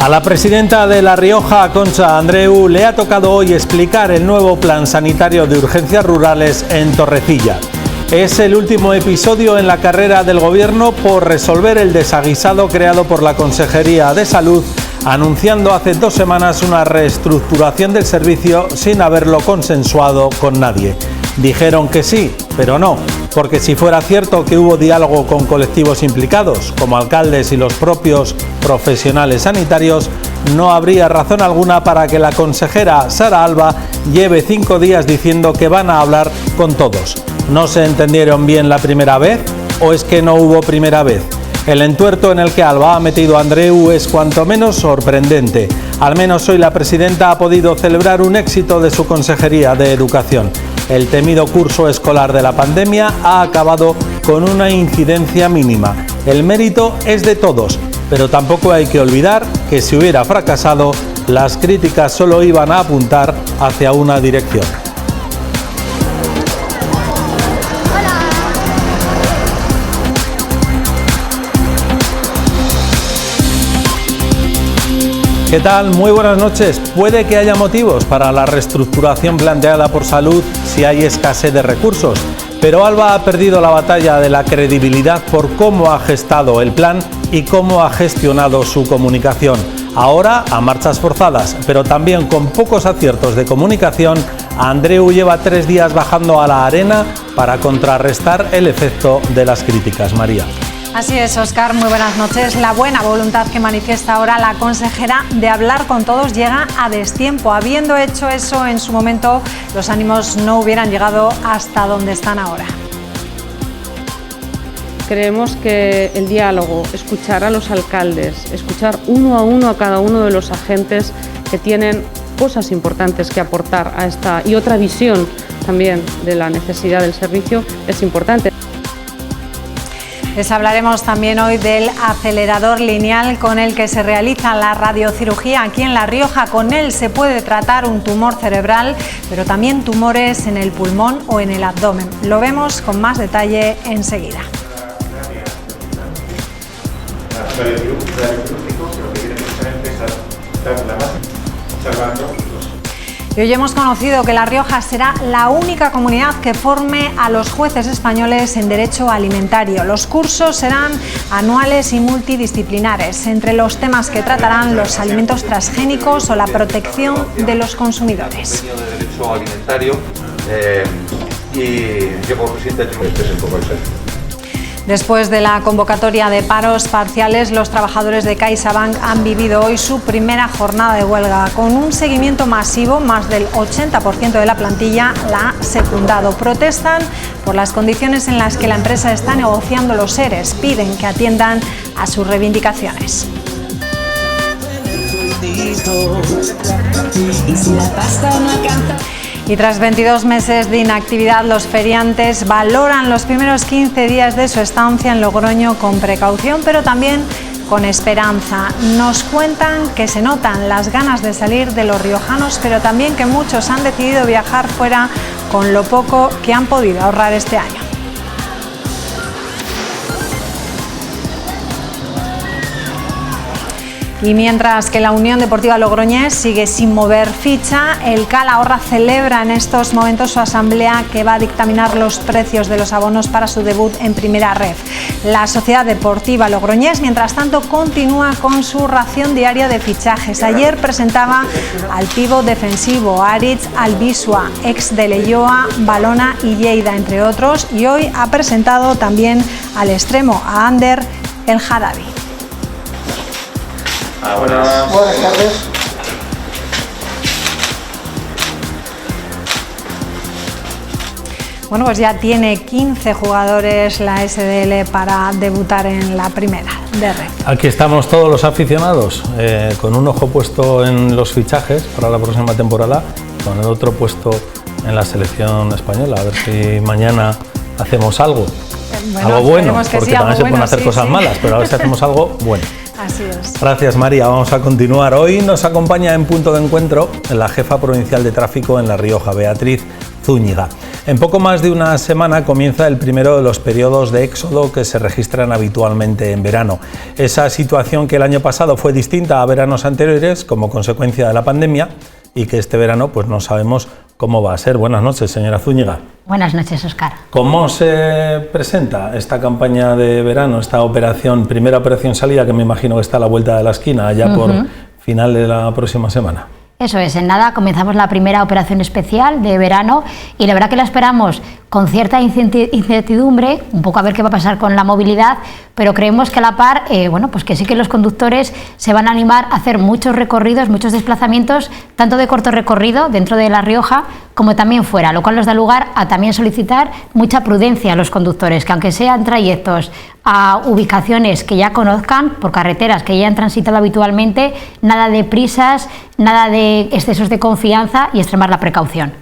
A la presidenta de La Rioja, Concha Andreu, le ha tocado hoy explicar el nuevo plan sanitario de urgencias rurales en Torrecilla. Es el último episodio en la carrera del Gobierno por resolver el desaguisado creado por la Consejería de Salud, anunciando hace 2 semanas una reestructuración del servicio sin haberlo consensuado con nadie. Dijeron que sí, pero no, porque si fuera cierto que hubo diálogo con colectivos implicados, como alcaldes y los propios profesionales sanitarios, no habría razón alguna para que la consejera Sara Alba lleve 5 días diciendo que van a hablar con todos. ¿No se entendieron bien la primera vez o es que no hubo primera vez? El entuerto en el que Alba ha metido a Andreu es cuanto menos sorprendente. Al menos hoy la presidenta ha podido celebrar un éxito de su Consejería de Educación. El temido curso escolar de la pandemia ha acabado con una incidencia mínima. El mérito es de todos, pero tampoco hay que olvidar que si hubiera fracasado, las críticas solo iban a apuntar hacia una dirección. ¿Qué tal? Muy buenas noches. Puede que haya motivos para la reestructuración planteada por Salud si hay escasez de recursos, pero Alba ha perdido la batalla de la credibilidad por cómo ha gestado el plan y cómo ha gestionado su comunicación. Ahora, a marchas forzadas, pero también con pocos aciertos de comunicación, Andreu lleva 3 días bajando a la arena para contrarrestar el efecto de las críticas. María. Así es, Óscar, muy buenas noches. La buena voluntad que manifiesta ahora la consejera de hablar con todos llega a destiempo. Habiendo hecho eso en su momento, los ánimos no hubieran llegado hasta donde están ahora. Creemos que el diálogo, escuchar a los alcaldes, escuchar uno a uno a cada uno de los agentes que tienen cosas importantes que aportar a esta y otra visión también de la necesidad del servicio es importante. Les hablaremos también hoy del acelerador lineal con el que se realiza la radiocirugía aquí en La Rioja. Con él se puede tratar un tumor cerebral, pero también tumores en el pulmón o en el abdomen. Lo vemos con más detalle enseguida. Y hoy hemos conocido que La Rioja será la única comunidad que forme a los jueces españoles en derecho alimentario. Los cursos serán anuales y multidisciplinares. Entre los temas que tratarán los alimentos transgénicos o la protección de los consumidores. De derecho alimentario y yo como presidente este es un poco el centro. Después de la convocatoria de paros parciales, los trabajadores de CaixaBank han vivido hoy su primera jornada de huelga. Con un seguimiento masivo, más del 80% de la plantilla la ha secundado. Protestan por las condiciones en las que la empresa está negociando los EREs. Piden que atiendan a sus reivindicaciones. Y tras 22 meses de inactividad, los feriantes valoran los primeros 15 días de su estancia en Logroño con precaución, pero también con esperanza. Nos cuentan que se notan las ganas de salir de los riojanos, pero también que muchos han decidido viajar fuera con lo poco que han podido ahorrar este año. Y mientras que la Unión Deportiva Logroñés sigue sin mover ficha, el Calahorra celebra en estos momentos su asamblea que va a dictaminar los precios de los abonos para su debut en Primera Ref. La Sociedad Deportiva Logroñés, mientras tanto, continúa con su ración diaria de fichajes. Ayer presentaba al pívot defensivo Aritz Albisua, ex de Leioa, Valona y Lleida, entre otros, y hoy ha presentado también al extremo, a Ander El Haddadi. Buenas tardes. Bueno, pues ya tiene 15 jugadores la SDL para debutar en la primera de Ref. Aquí estamos todos los aficionados, con un ojo puesto en los fichajes para la próxima temporada, con el otro puesto en la selección española. A ver si mañana hacemos algo. Algo bueno, porque sí, también se pueden hacer cosas malas, pero a ver si hacemos algo bueno. Así es. Gracias, María. Vamos a continuar. Hoy nos acompaña en Punto de Encuentro la jefa provincial de tráfico en La Rioja, Beatriz Zúñiga. En poco más de una semana comienza el primero de los periodos de éxodo que se registran habitualmente en verano. Esa situación que el año pasado fue distinta a veranos anteriores como consecuencia de la pandemia y que este verano pues no sabemos cómo va a ser. Buenas noches, señora Zúñiga. Buenas noches, Óscar. ¿Cómo se presenta esta campaña de verano, esta primera operación salida, que me imagino que está a la vuelta de la esquina, ya por final de la próxima semana? Eso es, en nada comenzamos la primera operación especial de verano y la verdad que la esperamos con cierta incertidumbre, un poco a ver qué va a pasar con la movilidad, pero creemos que a la par, pues que sí que los conductores se van a animar a hacer muchos recorridos, muchos desplazamientos, tanto de corto recorrido dentro de La Rioja como también fuera, lo cual nos da lugar a también solicitar mucha prudencia a los conductores, que aunque sean trayectos a ubicaciones que ya conozcan, por carreteras que ya han transitado habitualmente, nada de prisas, nada de excesos de confianza y extremar la precaución.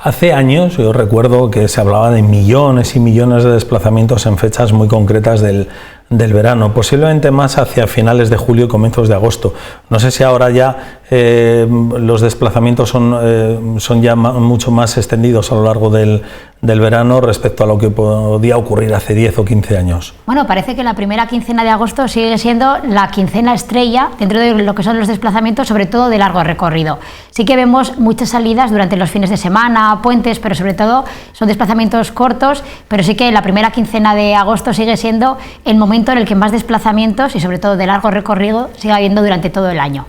Hace años yo recuerdo que se hablaba de millones y millones de desplazamientos en fechas muy concretas del verano, posiblemente más hacia finales de julio y comienzos de agosto. No sé si ahora ya los desplazamientos son ya mucho más extendidos a lo largo del verano respecto a lo que podía ocurrir hace 10 o 15 años. Bueno, parece que la primera quincena de agosto sigue siendo la quincena estrella dentro de lo que son los desplazamientos, sobre todo de largo recorrido. Sí que vemos muchas salidas durante los fines de semana, puentes, pero sobre todo son desplazamientos cortos, pero sí que la primera quincena de agosto sigue siendo el momento en el que más desplazamientos y sobre todo de largo recorrido sigue habiendo durante todo el año.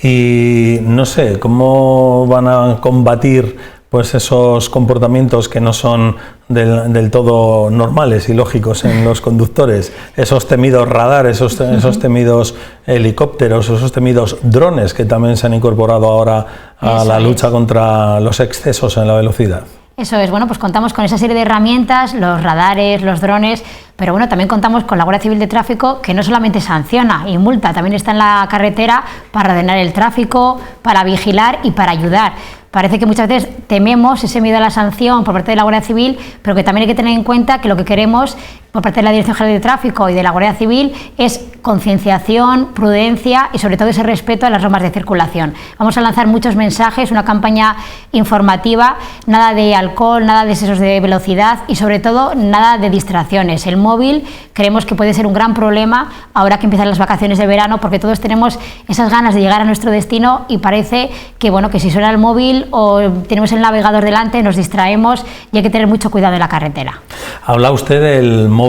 Y no sé, ¿cómo van a combatir pues esos comportamientos que no son del todo normales y lógicos en los conductores? Esos temidos radares, esos temidos helicópteros, esos temidos drones que también se han incorporado ahora a la lucha contra los excesos en la velocidad. Eso es, bueno, pues contamos con esa serie de herramientas, los radares, los drones, pero bueno, también contamos con la Guardia Civil de Tráfico, que no solamente sanciona y multa, también está en la carretera para ordenar el tráfico, para vigilar y para ayudar. Parece que muchas veces tememos ese miedo a la sanción por parte de la Guardia Civil, pero que también hay que tener en cuenta que lo que queremos por parte de la Dirección General de Tráfico y de la Guardia Civil es concienciación, prudencia y sobre todo ese respeto a las normas de circulación. Vamos a lanzar muchos mensajes, una campaña informativa, nada de alcohol, nada de excesos de velocidad y sobre todo nada de distracciones. El móvil creemos que puede ser un gran problema ahora que empiezan las vacaciones de verano, porque todos tenemos esas ganas de llegar a nuestro destino y parece que, bueno, que si suena el móvil o tenemos el navegador delante nos distraemos y hay que tener mucho cuidado en la carretera. Habla usted del móvil.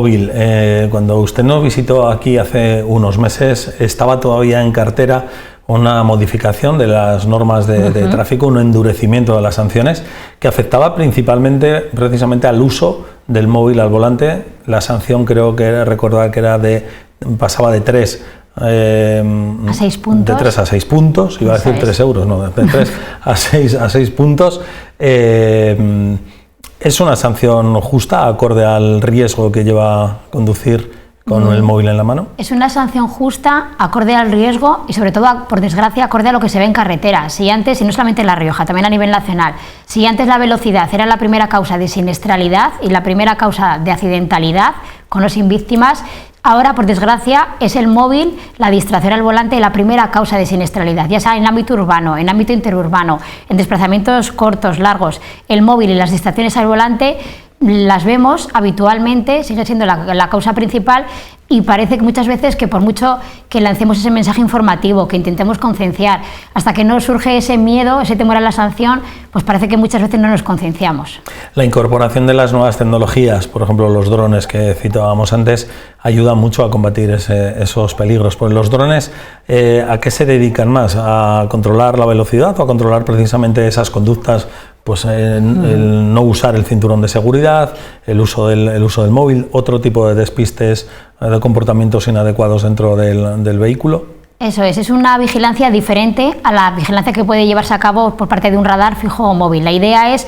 Cuando usted nos visitó aquí hace unos meses, estaba todavía en cartera una modificación de las normas de tráfico, un endurecimiento de las sanciones que afectaba principalmente precisamente al uso del móvil al volante. La sanción creo que recordar que pasaba de 3 a 6 puntos. De 3 a 6 puntos, iba a decir 3 euros, no, de 3 a 6 puntos. ¿Es una sanción justa, acorde al riesgo que lleva conducir con el móvil en la mano? Es una sanción justa, acorde al riesgo y sobre todo, por desgracia, acorde a lo que se ve en carretera. Si antes, y no solamente en La Rioja, también a nivel nacional, si antes la velocidad era la primera causa de siniestralidad y la primera causa de accidentalidad, con o sin víctimas, ahora, por desgracia, es el móvil, la distracción al volante, la primera causa de siniestralidad, ya sea en ámbito urbano, en ámbito interurbano, en desplazamientos cortos, largos. El móvil y las distracciones al volante las vemos habitualmente, sigue siendo la causa principal y parece que muchas veces que por mucho que lancemos ese mensaje informativo, que intentemos concienciar, hasta que no surge ese miedo, ese temor a la sanción, pues parece que muchas veces no nos concienciamos. La incorporación de las nuevas tecnologías, por ejemplo los drones que citábamos antes, ayuda mucho a combatir esos peligros. Pues los drones, ¿a qué se dedican más? ¿A controlar la velocidad o a controlar precisamente esas conductas? Pues el no usar el cinturón de seguridad, el uso del móvil, otro tipo de despistes, de comportamientos inadecuados dentro del vehículo. Eso es una vigilancia diferente a la vigilancia que puede llevarse a cabo por parte de un radar fijo o móvil. La idea es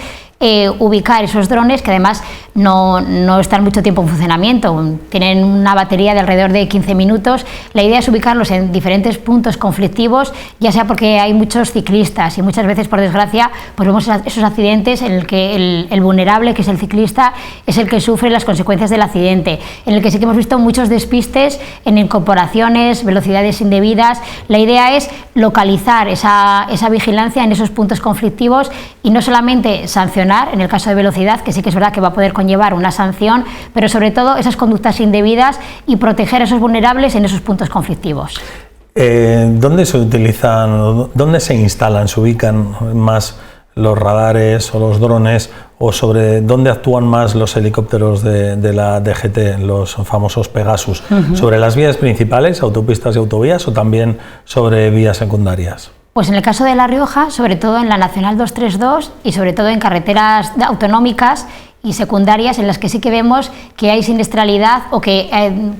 ubicar esos drones que además no están mucho tiempo en funcionamiento, tienen una batería de alrededor de 15 minutos. La idea es ubicarlos en diferentes puntos conflictivos, ya sea porque hay muchos ciclistas y muchas veces, por desgracia, pues vemos esos accidentes en el que el vulnerable, que es el ciclista, es el que sufre las consecuencias del accidente, en el que sí que hemos visto muchos despistes en incorporaciones, velocidades indebidas. La idea es localizar esa vigilancia en esos puntos conflictivos y no solamente sancionar sancionar en el caso de velocidad, que sí que es verdad que va a poder conllevar una sanción, pero sobre todo esas conductas indebidas y proteger a esos vulnerables en esos puntos conflictivos. ¿Dónde se utilizan, dónde se instalan, se ubican más los radares o los drones, o sobre dónde actúan más los helicópteros de la DGT, los famosos Pegasus? ¿Sobre las vías principales, autopistas y autovías, o también sobre vías secundarias? Pues en el caso de La Rioja, sobre todo en la Nacional 232 y sobre todo en carreteras autonómicas y secundarias, en las que sí que vemos que hay siniestralidad o que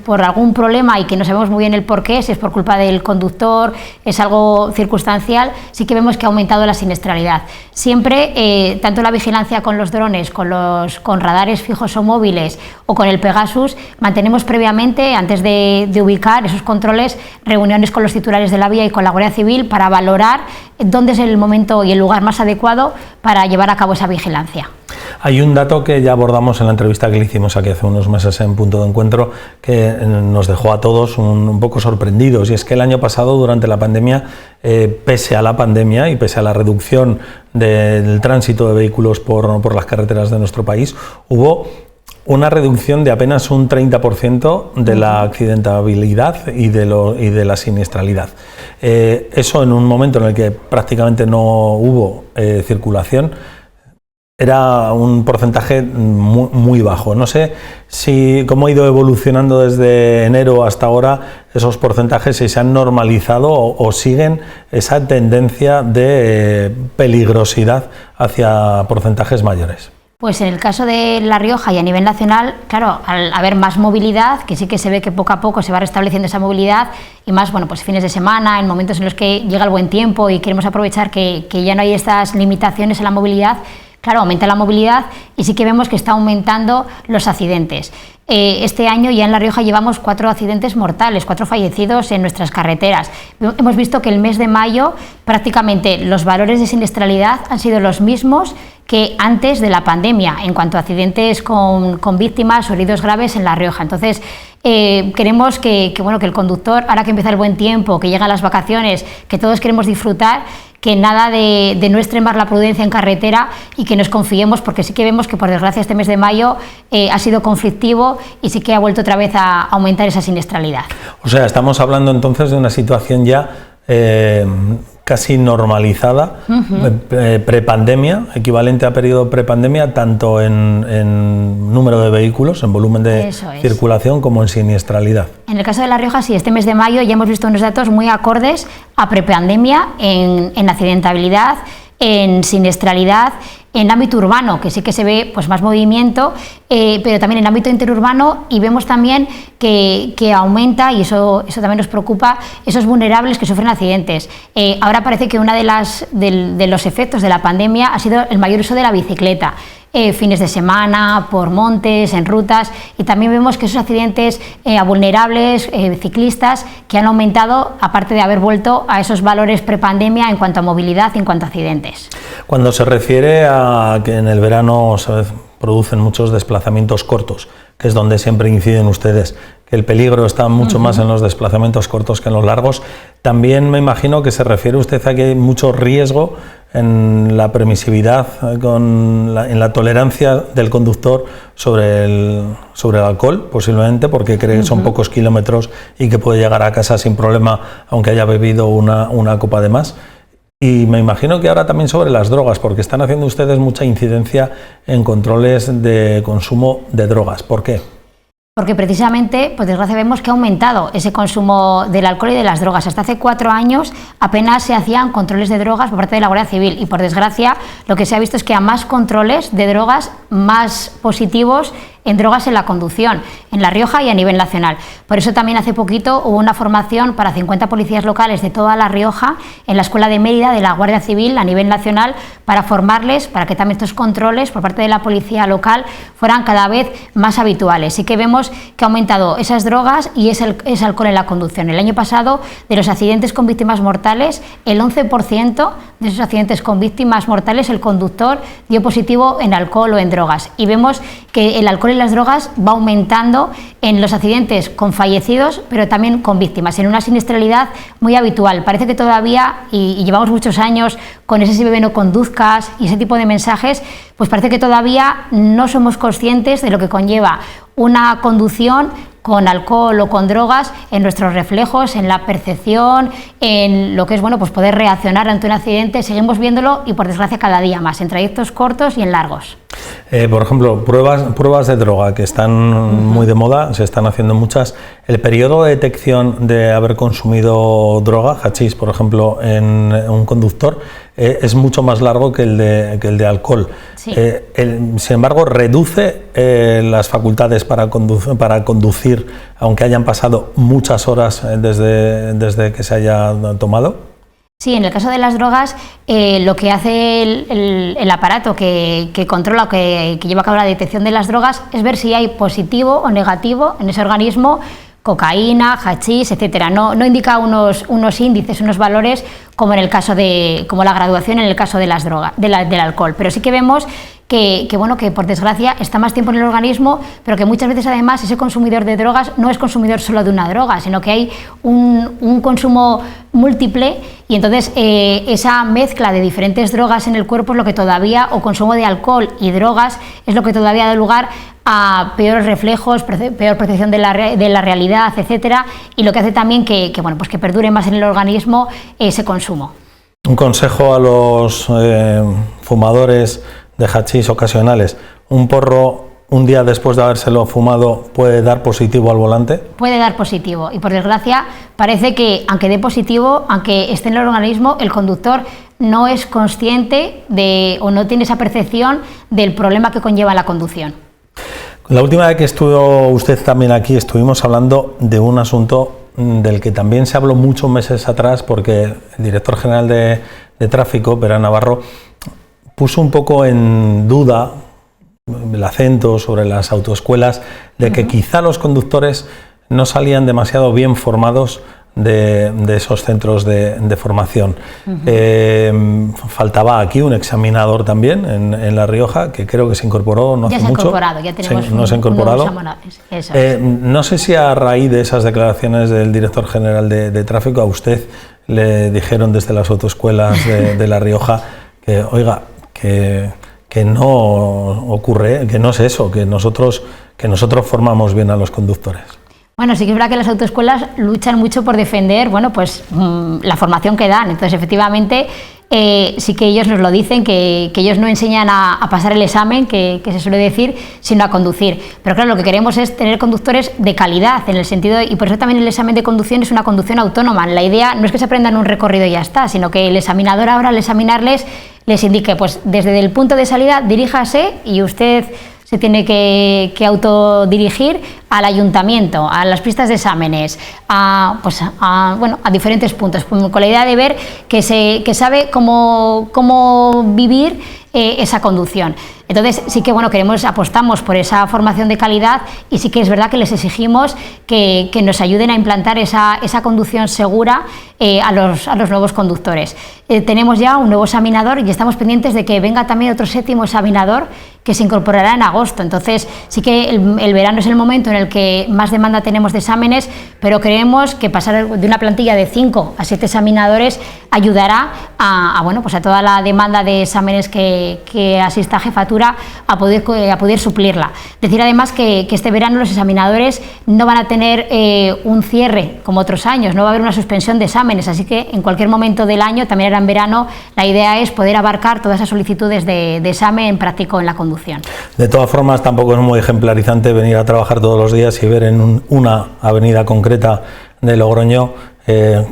por algún problema, y que no sabemos muy bien el porqué, si es por culpa del conductor, es algo circunstancial, sí que vemos que ha aumentado la siniestralidad. Siempre, tanto la vigilancia con los drones, con radares fijos o móviles, o con el Pegasus, mantenemos previamente, antes de ubicar esos controles, reuniones con los titulares de la vía y con la Guardia Civil para valorar dónde es el momento y el lugar más adecuado para llevar a cabo esa vigilancia. Hay un dato que ya abordamos en la entrevista que le hicimos aquí hace unos meses en Punto de Encuentro, que nos dejó a todos un poco sorprendidos, y es que el año pasado, durante la pandemia, pese a la pandemia y pese a la reducción del tránsito de vehículos por las carreteras de nuestro país, hubo una reducción de apenas un 30% de la accidentabilidad y de la siniestralidad. Eso, en un momento en el que prácticamente no hubo circulación, era un porcentaje muy bajo. No sé cómo ha ido evolucionando desde enero hasta ahora esos porcentajes, si se han normalizado o siguen esa tendencia de peligrosidad hacia porcentajes mayores. Pues en el caso de La Rioja y a nivel nacional, claro, al haber más movilidad, que sí que se ve que poco a poco se va restableciendo esa movilidad, y más, bueno, pues fines de semana, en momentos en los que llega el buen tiempo y queremos aprovechar que ya no hay estas limitaciones en la movilidad, claro, aumenta la movilidad y sí que vemos que está aumentando los accidentes. Este año ya en La Rioja llevamos 4 accidentes mortales, 4 fallecidos en nuestras carreteras. Hemos visto que el mes de mayo prácticamente los valores de siniestralidad han sido los mismos que antes de la pandemia en cuanto a accidentes con víctimas o heridos graves en La Rioja. Entonces, queremos que el conductor, ahora que empieza el buen tiempo, que llegan las vacaciones, que todos queremos disfrutar, que nada de no extremar la prudencia en carretera y que nos confiemos, porque sí que vemos que, por desgracia, este mes de mayo ha sido conflictivo y sí que ha vuelto otra vez a aumentar esa siniestralidad. O sea, estamos hablando entonces de una situación ya casi normalizada, prepandemia, equivalente a periodo prepandemia, tanto en número de vehículos, en volumen de circulación, como en siniestralidad. En el caso de La Rioja, sí, este mes de mayo ya hemos visto unos datos muy acordes a prepandemia en accidentabilidad, en siniestralidad, en ámbito urbano, que sí que se ve pues más movimiento, pero también en ámbito interurbano, y vemos también que aumenta, y eso también nos preocupa, esos vulnerables que sufren accidentes. Ahora parece que uno de los efectos de la pandemia ha sido el mayor uso de la bicicleta. Fines de semana, por montes, en rutas, y también vemos que esos accidentes a vulnerables, ciclistas, que han aumentado, aparte de haber vuelto a esos valores prepandemia en cuanto a movilidad y en cuanto a accidentes. Cuando se refiere a que en el verano se producen muchos desplazamientos cortos, que es donde siempre inciden ustedes, que el peligro está mucho más en los desplazamientos cortos que en los largos, también me imagino que se refiere usted a que hay mucho riesgo en la permisividad, en la tolerancia del conductor sobre el alcohol, posiblemente, porque cree que son pocos kilómetros y que puede llegar a casa sin problema, aunque haya bebido una copa de más. Y me imagino que ahora también sobre las drogas, porque están haciendo ustedes mucha incidencia en controles de consumo de drogas. ¿Por qué? Porque precisamente, por desgracia, vemos que ha aumentado ese consumo del alcohol y de las drogas. Hasta hace 4 años apenas se hacían controles de drogas por parte de la Guardia Civil, y por desgracia lo que se ha visto es que a más controles de drogas, más positivos en drogas en la conducción, en La Rioja y a nivel nacional. Por eso también hace poquito hubo una formación para 50 policías locales de toda La Rioja en la Escuela de Mérida de la Guardia Civil a nivel nacional, para formarles, para que también estos controles por parte de la policía local fueran cada vez más habituales. Sí que vemos que ha aumentado esas drogas y ese alcohol en la conducción. El año pasado, de los accidentes con víctimas mortales, el 11% de esos accidentes con víctimas mortales, el conductor dio positivo en alcohol o en drogas. Y vemos que el alcohol alcohol y las drogas va aumentando en los accidentes con fallecidos, pero también con víctimas, en una siniestralidad muy habitual. Parece que todavía, y llevamos muchos años con ese "si bebe no conduzcas" y ese tipo de mensajes, pues parece que todavía no somos conscientes de lo que conlleva una conducción con alcohol o con drogas en nuestros reflejos, en la percepción, en lo que es, bueno, pues poder reaccionar ante un accidente. Seguimos viéndolo y, por desgracia, cada día más, en trayectos cortos y en largos. Por ejemplo, pruebas de droga que están muy de moda, se están haciendo muchas. El periodo de detección de haber consumido droga, hachís, por ejemplo, en un conductor, es mucho más largo que el de alcohol. Sí. Sin embargo, reduce las facultades para conducir, aunque hayan pasado muchas horas desde que se haya tomado. Sí, en el caso de las drogas, lo que hace el aparato que controla o que lleva a cabo la detección de las drogas es ver si hay positivo o negativo en ese organismo, cocaína, hachís, etcétera. No indica unos índices, unos valores como como la graduación en el caso de las drogas, del alcohol, pero sí que vemos que por desgracia está más tiempo en el organismo, pero que muchas veces además ese consumidor de drogas no es consumidor solo de una droga, sino que hay un consumo múltiple, y entonces esa mezcla de diferentes drogas en el cuerpo es lo que todavía, o consumo de alcohol y drogas, es lo que todavía da lugar a peores reflejos, peor percepción de la realidad, etcétera, y lo que hace también que perdure más en el organismo ese consumo. Un consejo a los fumadores de hachís ocasionales: un porro un día después de habérselo fumado puede dar positivo al volante. Puede dar positivo, y por desgracia parece que aunque dé positivo, aunque esté en el organismo, el conductor no es consciente o no tiene esa percepción del problema que conlleva la conducción. La última vez que estuvo usted también aquí, estuvimos hablando de un asunto del que también se habló muchos meses atrás, porque el director general de Tráfico, Pere Navarro, puso un poco en duda el acento sobre las autoescuelas, de que quizá los conductores no salían demasiado bien formados de esos centros de formación. Faltaba aquí un examinador también en La Rioja, que creo que se incorporó no hace mucho. Ya tenemos no se ha incorporado. No sé si a raíz de esas declaraciones del director general de Tráfico a usted le dijeron desde las autoescuelas de La Rioja que, oiga, que no ocurre, que no es eso, que nosotros formamos bien a los conductores. Bueno, sí que es verdad que las autoescuelas luchan mucho por defender, la formación que dan. Entonces, efectivamente, sí que ellos nos lo dicen, que ellos no enseñan a pasar el examen, que se suele decir, sino a conducir. Pero claro, lo que queremos es tener conductores de calidad, en el sentido, y por eso también el examen de conducción es una conducción autónoma. La idea no es que se aprendan un recorrido y ya está, sino que el examinador ahora, al examinarles, les indique, pues desde el punto de salida, diríjase, y usted se tiene que autodirigir al ayuntamiento, a las pistas de exámenes, a diferentes puntos, con la idea de ver que sabe cómo vivir esa conducción. Entonces sí que apostamos por esa formación de calidad, y sí que es verdad que les exigimos que nos ayuden a implantar esa conducción segura a los nuevos conductores. Tenemos ya un nuevo examinador y estamos pendientes de que venga también otro 7º examinador que se incorporará en agosto. Entonces sí que el verano es el momento en el que más demanda tenemos de exámenes, pero creemos que pasar de una plantilla de 5 a 7 examinadores ayudará a toda la demanda de exámenes que asista a jefatura a poder suplirla. Decir además que este verano los examinadores no van a tener un cierre como otros años, no va a haber una suspensión de exámenes, así que en cualquier momento del año, también era en verano, la idea es poder abarcar todas esas solicitudes de examen práctico en la conducción. De todas formas, tampoco es muy ejemplarizante venir a trabajar todos los días y ver en una avenida concreta de Logroño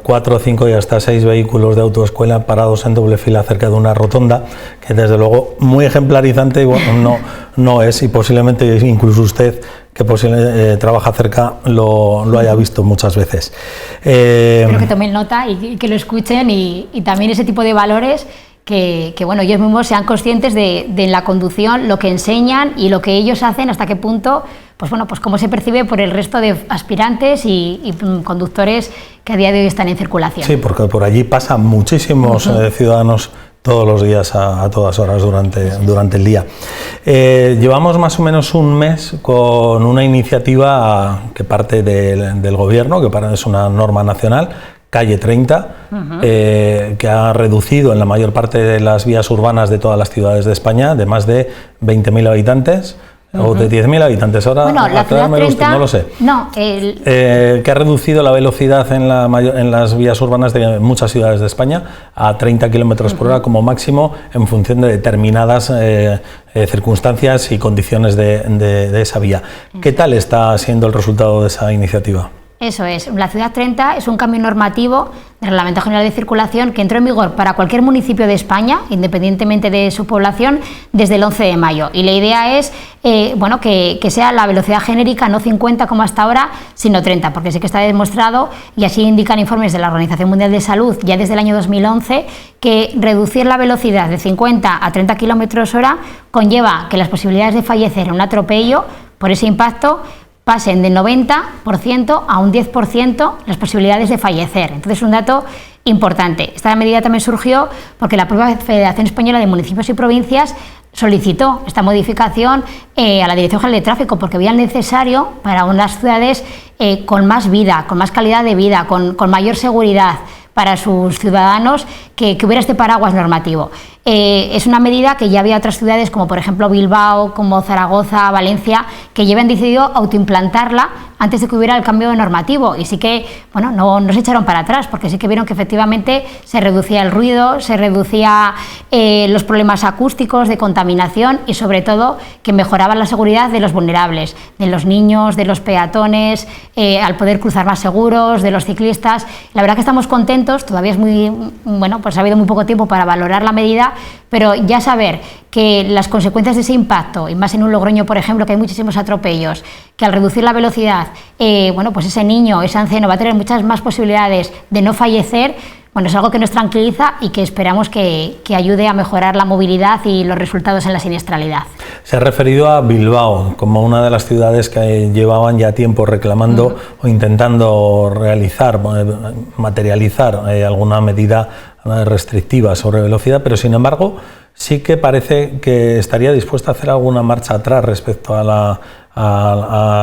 4, 5 y hasta 6 vehículos de autoescuela parados en doble fila cerca de una rotonda, que desde luego muy ejemplarizante no es, y posiblemente incluso usted, que trabaja cerca, lo haya visto muchas veces. Espero que tomen nota y que lo escuchen, y también ese tipo de valores que ellos mismos sean conscientes de la conducción, lo que enseñan y lo que ellos hacen, hasta qué punto, pues cómo se percibe por el resto de aspirantes y conductores que a día de hoy están en circulación. Sí, porque por allí pasan muchísimos ciudadanos todos los días a todas horas durante el día. Llevamos más o menos un mes con una iniciativa que parte del gobierno, que es una norma nacional, Calle 30, que ha reducido en la mayor parte de las vías urbanas de todas las ciudades de España, de más de 20.000 habitantes, o de 10.000 habitantes, ahora bueno, la ciudad 30, no lo sé. No, que ha reducido la velocidad en las vías urbanas de muchas ciudades de España a 30 km por hora como máximo, en función de determinadas circunstancias y condiciones de esa vía. ¿Qué tal está siendo el resultado de esa iniciativa? Eso es, la Ciudad 30 es un cambio normativo del Reglamento General de Circulación que entró en vigor para cualquier municipio de España, independientemente de su población, desde el 11 de mayo. Y la idea es que sea la velocidad genérica, no 50 como hasta ahora, sino 30, porque sí que está demostrado, y así indican informes de la Organización Mundial de Salud ya desde el año 2011, que reducir la velocidad de 50 a 30 km/h conlleva que las posibilidades de fallecer en un atropello por ese impacto pasen del 90% a un 10% las posibilidades de fallecer. Entonces es un dato importante. Esta medida también surgió porque la propia Federación Española de Municipios y Provincias solicitó esta modificación a la Dirección General de Tráfico porque veía necesario para unas ciudades con más vida, con más calidad de vida, con mayor seguridad para sus ciudadanos, que hubiera este paraguas normativo. Es una medida que ya había otras ciudades, como por ejemplo Bilbao, como Zaragoza, Valencia, que ya habían decidido autoimplantarla antes de que hubiera el cambio normativo, y sí que, bueno, no se echaron para atrás, porque sí que vieron que efectivamente se reducía el ruido, se reducía los problemas acústicos, de contaminación, y sobre todo que mejoraba la seguridad de los vulnerables, de los niños, de los peatones, al poder cruzar más seguros, de los ciclistas. La verdad que estamos contentos, todavía es pues ha habido muy poco tiempo para valorar la medida, pero ya saber que las consecuencias de ese impacto, y más en un Logroño, por ejemplo, que hay muchísimos atropellos, que al reducir la velocidad, pues ese niño, ese anciano va a tener muchas más posibilidades de no fallecer, es algo que nos tranquiliza y que esperamos que ayude a mejorar la movilidad y los resultados en la siniestralidad. Se ha referido a Bilbao como una de las ciudades que llevaban ya tiempo reclamando o intentando materializar alguna medida restrictiva sobre velocidad, pero sin embargo sí que parece que estaría dispuesta a hacer alguna marcha atrás respecto a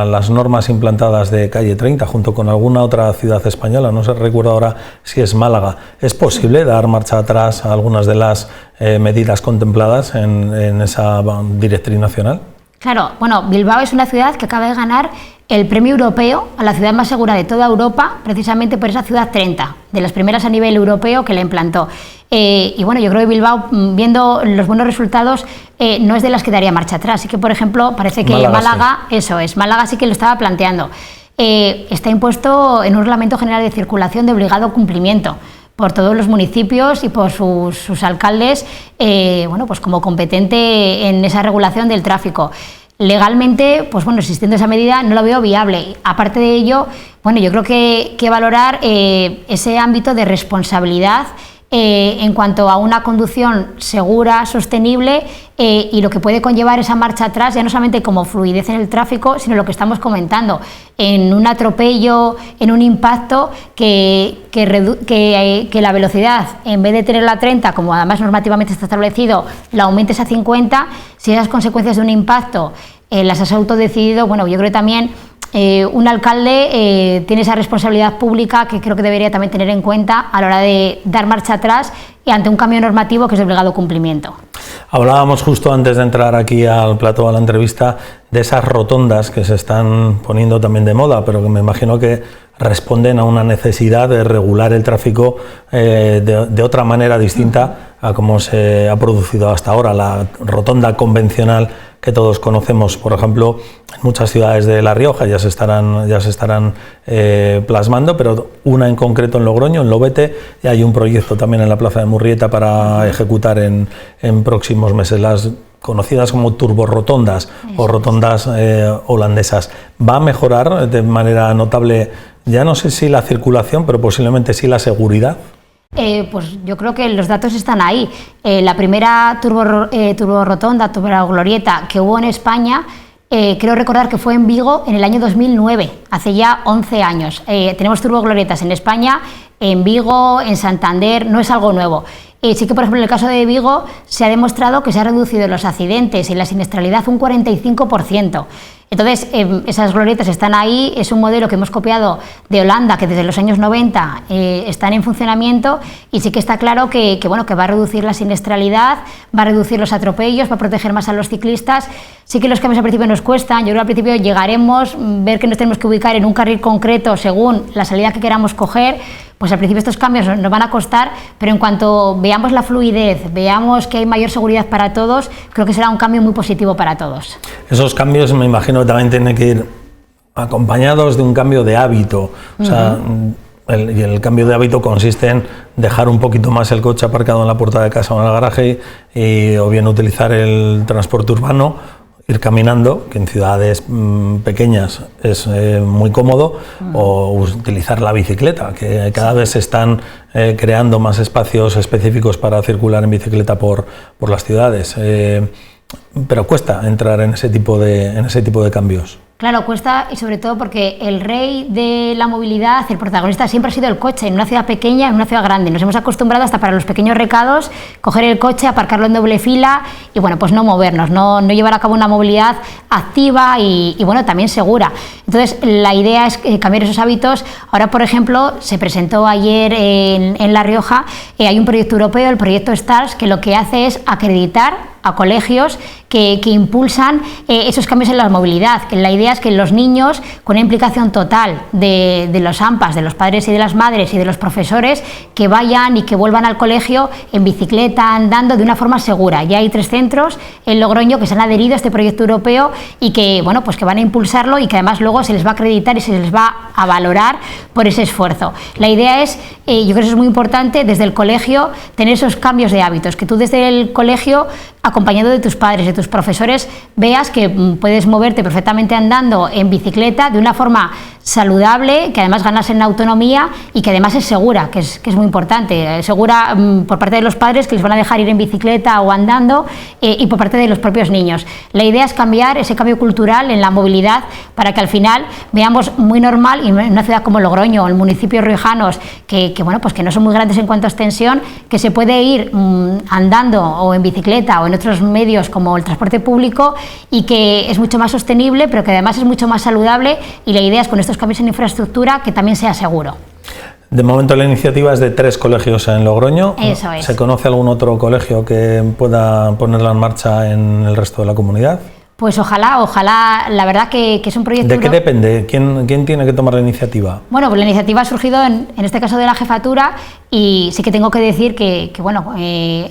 las normas implantadas de Calle 30, junto con alguna otra ciudad española. No se recuerda ahora si es Málaga. ¿Es posible dar marcha atrás a algunas de las medidas contempladas en esa directriz nacional? Claro, Bilbao es una ciudad que acaba de ganar el premio europeo a la ciudad más segura de toda Europa, precisamente por esa Ciudad 30, de las primeras a nivel europeo que la implantó. Yo creo que Bilbao, viendo los buenos resultados, no es de las que daría marcha atrás. Así que, por ejemplo, parece que Málaga sí. Eso es, Málaga sí que lo estaba planteando. Está impuesto en un Reglamento General de Circulación de obligado cumplimiento por todos los municipios y por sus alcaldes, pues como competente en esa regulación del tráfico. Legalmente, existiendo esa medida, no lo veo viable. Aparte de ello, yo creo que valorar ese ámbito de responsabilidad en cuanto a una conducción segura, sostenible, y lo que puede conllevar esa marcha atrás, ya no solamente como fluidez en el tráfico, sino lo que estamos comentando, en un atropello, en un impacto, que la velocidad, en vez de tenerla a 30, como además normativamente está establecido, la aumentes a 50, si esas consecuencias de un impacto las has autodecidido, yo creo que también un alcalde tiene esa responsabilidad pública que creo que debería también tener en cuenta a la hora de dar marcha atrás y ante un cambio normativo que es de obligado cumplimiento. Hablábamos justo antes de entrar aquí al plató a la entrevista de esas rotondas que se están poniendo también de moda, pero que me imagino que responden a una necesidad de regular el tráfico de otra manera distinta a como se ha producido hasta ahora. La rotonda convencional que todos conocemos, por ejemplo, en muchas ciudades de La Rioja ya se estarán plasmando, pero una en concreto en Logroño, en Lobete, y hay un proyecto también en la Plaza de Murrieta para ejecutar en próximos meses, las conocidas como turborotondas o rotondas holandesas. ¿Va a mejorar de manera notable, ya no sé si la circulación, pero posiblemente sí la seguridad? Pues yo creo que los datos están ahí. La primera turborotonda, turboglorieta que hubo en España, creo recordar que fue en Vigo en el año 2009, hace ya 11 años. Tenemos turboglorietas en España, en Vigo, en Santander, no es algo nuevo. sí que, por ejemplo, en el caso de Vigo se ha demostrado que se ha reducido los accidentes y la siniestralidad un 45%. Entonces, esas glorietas están ahí, es un modelo que hemos copiado de Holanda, que desde los años 90 están en funcionamiento, y sí que está claro que va a reducir la siniestralidad, va a reducir los atropellos, va a proteger más a los ciclistas. Sí que los cambios al principio nos cuestan, yo creo que al principio llegaremos, ver que nos tenemos que ubicar en un carril concreto según la salida que queramos coger, pues al principio estos cambios nos van a costar, pero en cuanto veamos la fluidez, veamos que hay mayor seguridad para todos, creo que será un cambio muy positivo para todos. Esos cambios me imagino que también tienen que ir acompañados de un cambio de hábito. O sea, el cambio de hábito consiste en dejar un poquito más el coche aparcado en la puerta de casa o en el garaje, o bien utilizar el transporte urbano, ir caminando, que en ciudades pequeñas es muy cómodo, o utilizar la bicicleta, que cada vez se están creando más espacios específicos para circular en bicicleta por las ciudades. Pero cuesta entrar en ese tipo de cambios. Claro, cuesta, y sobre todo porque el rey de la movilidad, el protagonista, siempre ha sido el coche, en una ciudad pequeña, en una ciudad grande. Nos hemos acostumbrado hasta para los pequeños recados, coger el coche, aparcarlo en doble fila y bueno, pues no movernos, no llevar a cabo una movilidad activa y bueno, también segura. Entonces, la idea es cambiar esos hábitos. Ahora, por ejemplo, se presentó ayer en La Rioja, hay un proyecto europeo, el proyecto STARS, que lo que hace es acreditar a colegios que impulsan esos cambios en la movilidad. Que la idea es que los niños, con una implicación total de los AMPAs, de los padres y de las madres y de los profesores, que vayan y que vuelvan al colegio en bicicleta, andando de una forma segura. Ya hay 3 centros en Logroño que se han adherido a este proyecto europeo y que, bueno, pues que van a impulsarlo y que además luego se les va a acreditar y se les va a valorar por ese esfuerzo. La idea es, yo creo que eso es muy importante, desde el colegio tener esos cambios de hábitos, que tú desde el colegio, acompañado de tus padres, de tus profesores, veas que puedes moverte perfectamente andando en bicicleta de una forma saludable, que además ganas en autonomía y que además es segura, que es muy importante. Segura por parte de los padres, que les van a dejar ir en bicicleta o andando, y por parte de los propios niños. La idea es cambiar ese cambio cultural en la movilidad para que al final veamos muy normal, y en una ciudad como Logroño o en municipios riojanos que bueno, pues que no son muy grandes en cuanto a extensión, que se puede ir andando o en bicicleta o en otros medios como el transporte público, y que es mucho más sostenible, pero que además es mucho más saludable, y la idea es con estos cambios en infraestructura que también sea seguro. De momento la iniciativa es de 3 colegios en Logroño. Eso es. ¿Se conoce algún otro colegio que pueda ponerla en marcha en el resto de la comunidad? Pues ojalá, la verdad que es un proyecto... ¿De qué depende? ¿Quién tiene que tomar la iniciativa? Bueno, pues la iniciativa ha surgido en este caso de la jefatura, y sí que tengo que decir que bueno,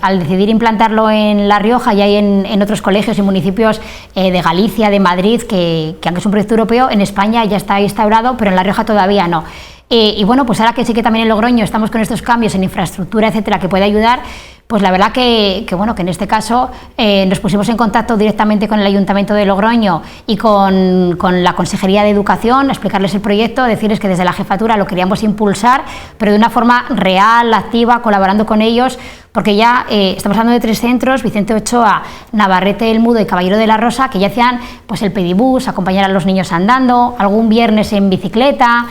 al decidir implantarlo en La Rioja, y hay en otros colegios y municipios de Galicia, de Madrid, que aunque es un proyecto europeo, en España ya está instaurado, pero en La Rioja todavía no. Y bueno, pues ahora que sí que también en Logroño estamos con estos cambios en infraestructura, etcétera, que puede ayudar, pues la verdad que bueno, que en este caso nos pusimos en contacto directamente con el Ayuntamiento de Logroño y con la Consejería de Educación, explicarles el proyecto, decirles que desde la jefatura lo queríamos impulsar, pero de una forma real, activa, colaborando con ellos, porque ya estamos hablando de 3 centros, Vicente Ochoa, Navarrete el Mudo y Caballero de la Rosa, que ya hacían pues el pedibús, acompañar a los niños andando, algún viernes en bicicleta,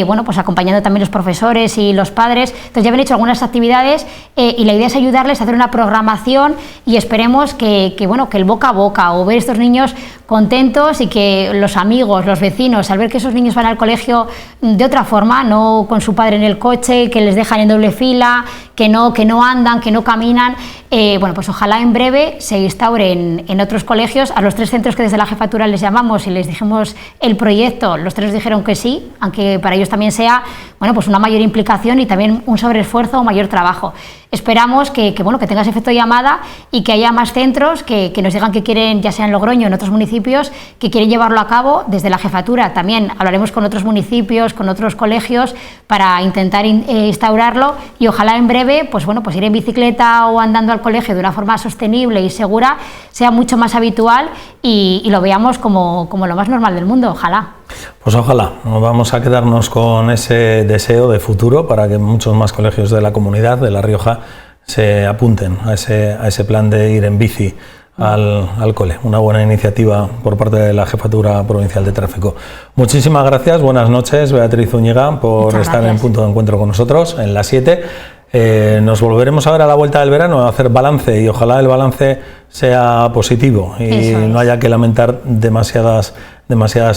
bueno, pues acompañando también los profesores y los padres. Entonces ya habían hecho algunas actividades, y la idea es ayudarles a hacer una programación, y esperemos que bueno, que el boca a boca, o ver estos niños contentos, y que los amigos, los vecinos, al ver que esos niños van al colegio de otra forma, no con su padre en el coche, que les dejan en doble fila, que no andan, que no caminan, bueno, pues ojalá en breve se instaure en otros colegios. A los 3 centros que desde la jefatura les llamamos y les dijimos el proyecto, los 3 dijeron que sí, aunque para ellos también sea, bueno, pues una mayor implicación y también un sobreesfuerzo o mayor trabajo. Esperamos que bueno, que tenga ese efecto llamada, y que haya más centros que nos digan que quieren, ya sea en Logroño o en otros municipios, que quieren llevarlo a cabo desde la jefatura. También hablaremos con otros municipios, con otros colegios, para intentar instaurarlo, y ojalá en breve, pues bueno, pues ir en bicicleta o andando al colegio de una forma sostenible y segura sea mucho más habitual, y lo veamos como lo más normal del mundo, ojalá. Pues ojalá, vamos a quedarnos con ese deseo de futuro para que muchos más colegios de la comunidad de La Rioja se apunten a ese plan de ir en bici al cole. Una buena iniciativa por parte de la Jefatura Provincial de Tráfico. Muchísimas gracias, buenas noches, Beatriz Zúñiga, por estar en Punto de Encuentro con nosotros en las 7. Nos volveremos a ver a la vuelta del verano a hacer balance, y ojalá el balance sea positivo y no haya que lamentar demasiadas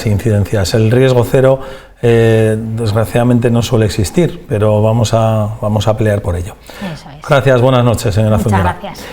incidencias. El riesgo cero desgraciadamente no suele existir, pero vamos a pelear por ello. Eso es. Gracias, buenas noches, señora Zúñiga. Muchas gracias.